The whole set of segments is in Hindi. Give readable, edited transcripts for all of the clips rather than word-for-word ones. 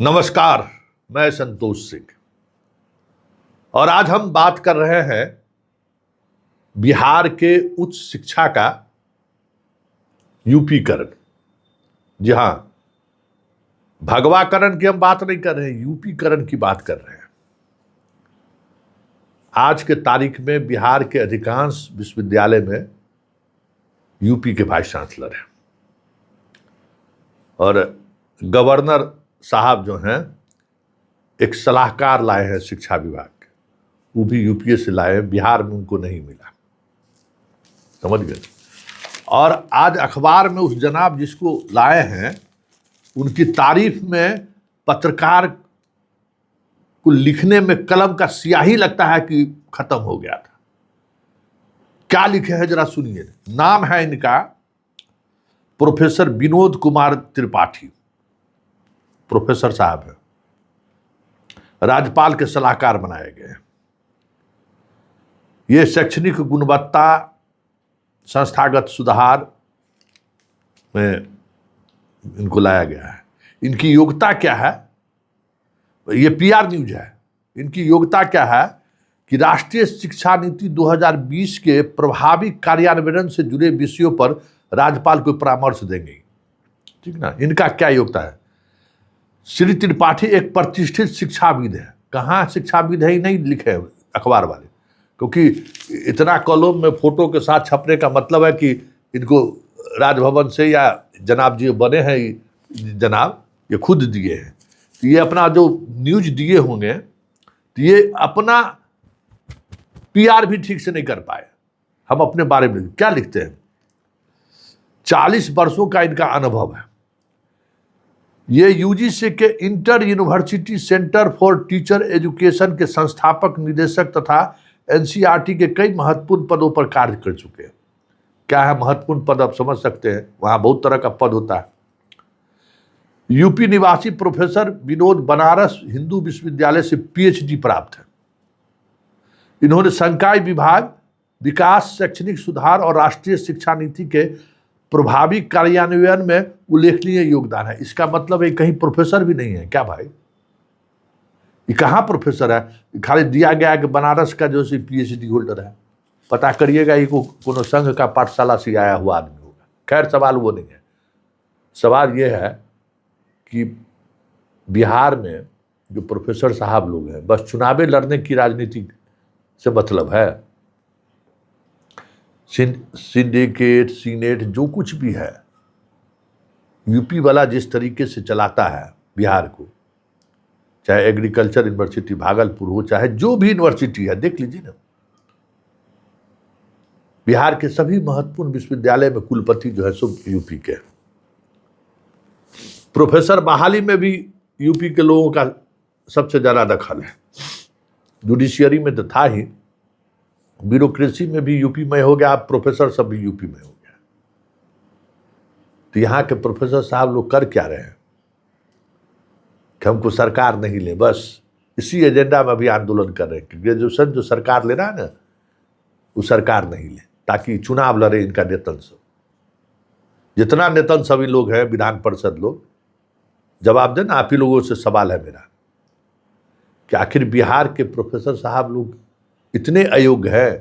नमस्कार, मैं संतोष सिंह और आज हम बात कर रहे हैं बिहार के उच्च शिक्षा का यूपीकरण। जी हां, भगवाकरण की हम बात नहीं कर रहे हैं, यूपीकरण की बात कर रहे हैं। आज के तारीख में बिहार के अधिकांश विश्वविद्यालय में यूपी के वाइस चांसलर हैं और गवर्नर साहब जो हैं एक सलाहकार लाए हैं शिक्षा विभाग के, वो भी यूपीए से लाए हैं, बिहार में उनको नहीं मिला, समझ गए। और आज अखबार में उस जनाब जिसको लाए हैं उनकी तारीफ में पत्रकार को लिखने में कलम का स्याही लगता है कि खत्म हो गया था। क्या लिखे हैं जरा सुनिए। नाम है इनका प्रोफेसर विनोद कुमार त्रिपाठी, प्रोफेसर साहब हैं, राज्यपाल के सलाहकार बनाए गए। ये शैक्षणिक गुणवत्ता, संस्थागत सुधार में इनको लाया गया है। इनकी योग्यता क्या है, ये पीआर न्यूज है। इनकी योग्यता क्या है कि राष्ट्रीय शिक्षा नीति 2020 के प्रभावी कार्यान्वयन से जुड़े विषयों पर राज्यपाल को परामर्श देंगे, ठीक ना। इनका क्या योग्यता है। श्री त्रिपाठी एक प्रतिष्ठित शिक्षाविद है। कहाँ शिक्षाविद है ही नहीं लिखे अखबार वाले, क्योंकि इतना कॉलम में फोटो के साथ छपने का मतलब है कि इनको राजभवन से या जनाब जी बने हैं, जनाब ये खुद दिए हैं। तो ये अपना जो न्यूज दिए होंगे तो ये अपना पीआर भी ठीक से नहीं कर पाए। हम अपने बारे में क्या लिखते हैं, 40 वर्षों का इनका अनुभव है। ये यूजीसी के inter university centre for teacher education के संस्थापक निदेशक तथा एनसीईआरटी के कई महत्वपूर्ण पदों पर कार्य कर चुके हैं। क्या है महत्वपूर्ण पद, आप समझ सकते हैं, वहां बहुत तरह का पद होता है। यूपी निवासी प्रोफेसर विनोद बनारस हिंदू विश्वविद्यालय से पीएचडी प्राप्त है। इन्होंने संकाय विभाग, विकास, शैक्षणिक सुधार और राष्ट्रीय शिक्षा नीति के प्रभावी कार्यान्वयन में उल्लेखनीय योगदान है। इसका मतलब है कहीं प्रोफेसर भी नहीं है क्या भाई, ये कहाँ प्रोफेसर है। खाली दिया गया कि बनारस का जो पीएचडी होल्डर है। पता करिएगा ये कोनो संघ का पाठशाला से आया हुआ आदमी होगा। खैर सवाल वो नहीं है, सवाल ये है कि बिहार में जो प्रोफेसर साहब लोग हैं बस चुनावें लड़ने की राजनीति से मतलब है। सिंडिकेट, सीनेट, जो कुछ भी है यूपी वाला जिस तरीके से चलाता है बिहार को, चाहे एग्रीकल्चर यूनिवर्सिटी भागलपुर हो, चाहे जो भी यूनिवर्सिटी है, देख लीजिए ना, बिहार के सभी महत्वपूर्ण विश्वविद्यालय में कुलपति जो है सब यूपी के। प्रोफेसर बहाली में भी यूपी के लोगों का सबसे ज्यादा दखल है। जुडिशियरी में तो था ही, ब्यूरोक्रेसी में भी यूपी में हो गया, अब प्रोफेसर सब भी यूपी में हो गया। तो यहाँ के प्रोफेसर साहब लोग कर क्या रहे हैं कि हमको सरकार नहीं ले, बस इसी एजेंडा में अभी आंदोलन कर रहे हैं कि ग्रेजुएशन जो सरकार ले रहा है ना वो सरकार नहीं ले, ताकि चुनाव लड़े इनका नेतन सब। जितना नेतन सभी लोग हैं, विधान परिषद लोग, जवाब देना। आप ही लोगों से सवाल है मेरा कि आखिर बिहार के प्रोफेसर साहब लोग इतने अयोग्य है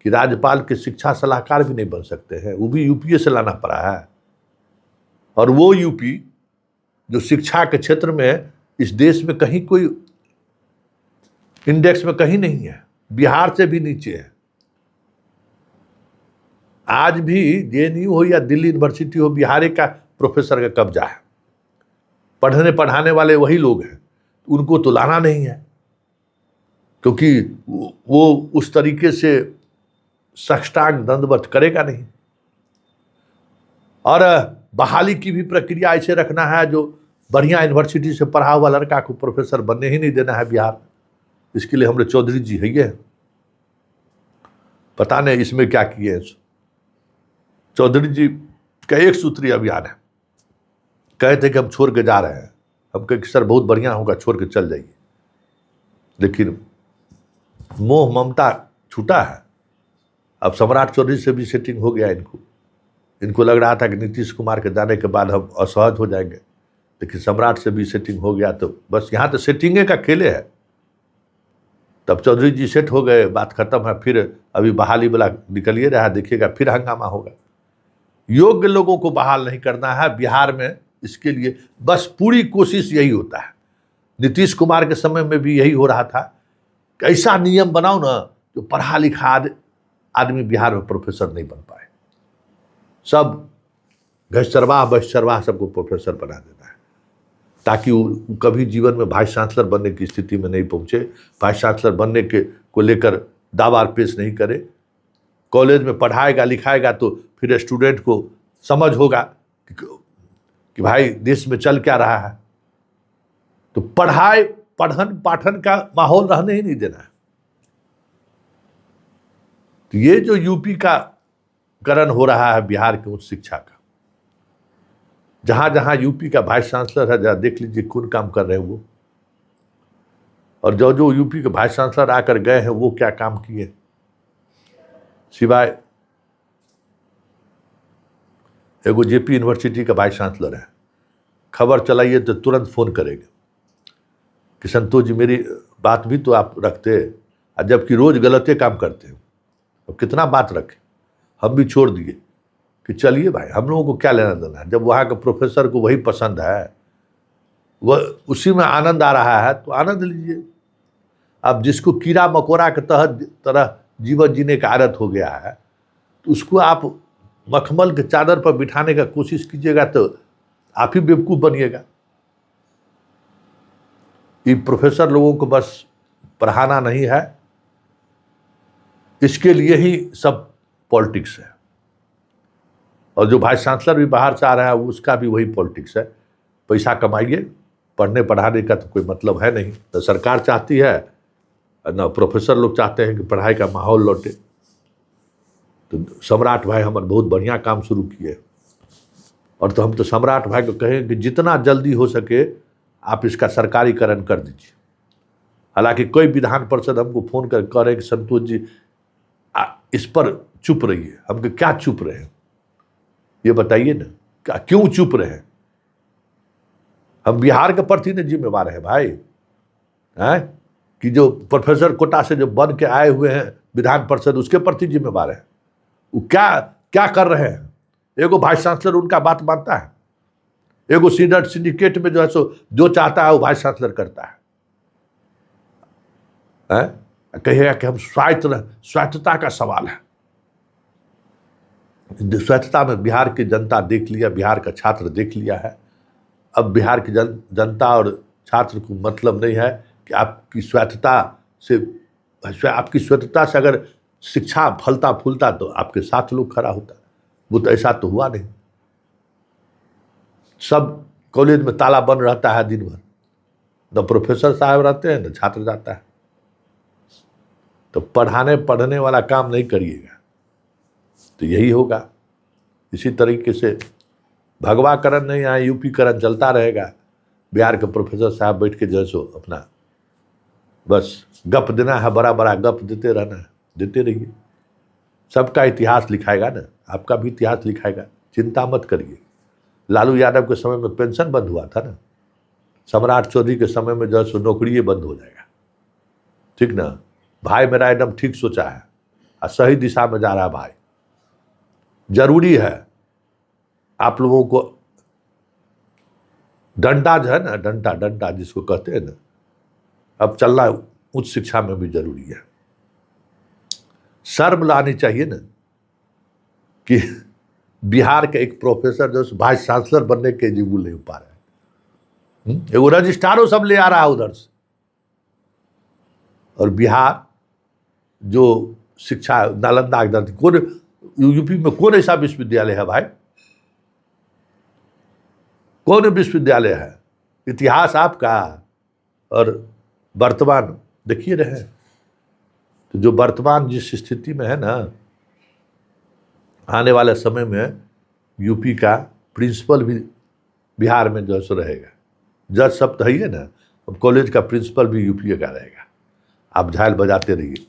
कि राज्यपाल के शिक्षा सलाहकार भी नहीं बन सकते हैं, वो भी यूपीए से लाना पड़ा है। और वो यूपी जो शिक्षा के क्षेत्र में इस देश में कहीं कोई इंडेक्स में कहीं नहीं है, बिहार से भी नीचे है। आज भी जेएनयू हो या दिल्ली यूनिवर्सिटी हो, बिहार का प्रोफेसर का कब्जा है। पढ़ने पढ़ाने वाले वही लोग हैं, उनको तो लाना नहीं है, क्योंकि वो उस तरीके से साष्टांग दंडवत करेगा नहीं। और बहाली की भी प्रक्रिया ऐसे रखना है, जो बढ़िया यूनिवर्सिटी से पढ़ा हुआ लड़का को प्रोफेसर बनने ही नहीं देना है बिहार। इसके लिए हमारे चौधरी जी है, ये पता नहीं इसमें क्या किए। चौधरी जी का एक सूत्री अभियान है, कहे थे कि हम छोड़ के जा रहे हैं। हम कहे कि सर बहुत बढ़िया होगा, छोड़ के चल जाइए, लेकिन मोह ममता छूटा है। अब सम्राट चौधरी से भी सेटिंग हो गया इनको लग रहा था कि नीतीश कुमार के जाने के बाद हम असहज हो जाएंगे, लेकिन सम्राट से भी सेटिंग हो गया, तो बस यहाँ तो सेटिंगे का खेले है। तब चौधरी जी सेट हो गए, बात खत्म है। फिर अभी बहाली वाला निकलिए रहा, देखिएगा फिर हंगामा होगा। योग्य लोगों को बहाल नहीं करना है बिहार में, इसके लिए बस पूरी कोशिश यही होता है। नीतीश कुमार के समय में भी यही हो रहा था कि ऐसा नियम बनाओ ना जो पढ़ा लिखा आदमी बिहार में प्रोफेसर नहीं बन पाए। सब घसचरवाह सबको प्रोफेसर बना देना है, ताकि वो कभी जीवन में वाइस चांसलर बनने की स्थिति में नहीं पहुंचे, वाइस चांसलर बनने के को लेकर दावा पेश नहीं करे। कॉलेज में पढ़ाएगा लिखाएगा तो फिर स्टूडेंट को समझ होगा कि भाई देश में चल क्या रहा है। तो पढ़न पाठन का माहौल रहने ही नहीं देना है। तो ये जो यूपी का करण हो रहा है बिहार की उच्च शिक्षा का, जहां जहां यूपी का वाइस चांसलर है, जहां देख लीजिए कौन काम कर रहे हैं वो, और जो जो यूपी के वाइस चांसलर आकर गए हैं वो क्या काम किए, सिवाय एगो जेपी यूनिवर्सिटी का वाइस चांसलर है, खबर चलाइए तो तुरंत फोन करेंगे कि संतोष जी मेरी बात भी तो आप रखते, जबकि रोज गलते काम करते हो। अब कितना बात रखें, हम भी छोड़ दिए कि चलिए भाई हम लोगों को क्या लेना देना है। जब वहाँ के प्रोफेसर को वही पसंद है, वह उसी में आनंद आ रहा है तो आनंद लीजिए। अब जिसको कीड़ा मकोड़ा के तरह जीवन जीने का आदत हो गया है, तो उसको आप मखमल के चादर पर बिठाने का कोशिश कीजिएगा तो आप ही बेवकूफ़ बनिएगा। ये प्रोफेसर लोगों को बस पढ़ाना नहीं है, इसके लिए ही सब पॉलिटिक्स है। और जो वाइस चांसलर भी बाहर से आ रहा है उसका भी वही पॉलिटिक्स है, पैसा कमाइए, पढ़ने पढ़ाने का तो कोई मतलब है नहीं। तो सरकार चाहती है ना, प्रोफेसर लोग चाहते हैं कि पढ़ाई का माहौल लौटे। तो सम्राट भाई हमारे बहुत बढ़िया काम शुरू किए, और तो हम तो सम्राट भाई को कहें कि जितना जल्दी हो सके आप इसका सरकारीकरण कर दीजिए। हालांकि कोई विधान परिषद हमको फोन कर कह रहे कि संतोष जी इस पर चुप रहिए। हम कि क्या चुप रहे, ये बताइए ना, क्या क्यों चुप रहे? हम बिहार के प्रति न जिम्मेवार है भाई, हैं कि जो प्रोफेसर कोटा से जो बन के आए हुए हैं विधान परिषद, उसके प्रति जिम्मेवार है। वो क्या क्या कर रहे हैं? एगो वाइस चांसलर उनका बात मानता है, एगो सिंडिकेट में जो है सो जो चाहता है वो वाइस चांसलर करता है। कहिएगा कि हम स्वायत्तता का सवाल है। स्वायत्तता में बिहार की जनता देख लिया, बिहार का छात्र देख लिया है। अब बिहार की जनता और छात्र को मतलब नहीं है कि आपकी स्वायत्तता से अगर शिक्षा फलता फूलता तो आपके साथ लोग खड़ा होता। वो तो ऐसा तो हुआ नहीं। सब कॉलेज में ताला बंद रहता है दिन भर, न प्रोफेसर साहब रहते हैं न छात्र जाता है। तो पढ़ने वाला काम नहीं करिएगा तो यही होगा। इसी तरीके से भगवाकरण नहीं, यहाँ यूपीकरण चलता रहेगा। बिहार के प्रोफेसर साहब बैठ के जैसो अपना बस गप देना है, बड़ा बड़ा गप देते रहना है, देते रहिए। सबका इतिहास लिखाएगा ना, आपका भी इतिहास लिखाएगा, चिंता मत करिए। लालू यादव के समय में पेंशन बंद हुआ था ना, सम्राट चौधरी के समय में जो है नौकरी बंद हो जाएगा। ठीक ना? भाई मेरा एकदम ठीक सोचा है और सही दिशा में जा रहा है भाई। जरूरी है आप लोगों को डंडा जो है ना, डंडा जिसको कहते हैं ना, अब चलना उच्च शिक्षा में भी जरूरी है। शर्म लानी चाहिए ना कि बिहार के एक प्रोफेसर जो वाइस चांसलर बनने के एलिजिबल नहीं हो पा रहे हैं। एगो रजिस्ट्रारो सब ले आ रहा है उधर से। और बिहार जो शिक्षा नालंदा इधर, कौन यूपी में कौन ऐसा विश्वविद्यालय है भाई? कौन विश्वविद्यालय है? इतिहास आपका और वर्तमान देखिए रहे। तो जो वर्तमान जिस स्थिति में है ना, आने वाले समय में यूपी का प्रिंसिपल भी बिहार में जो है सो रहेगा। जज सब तो है ना, अब कॉलेज का प्रिंसिपल भी यूपी का रहेगा। आप झाल बजाते रहिए।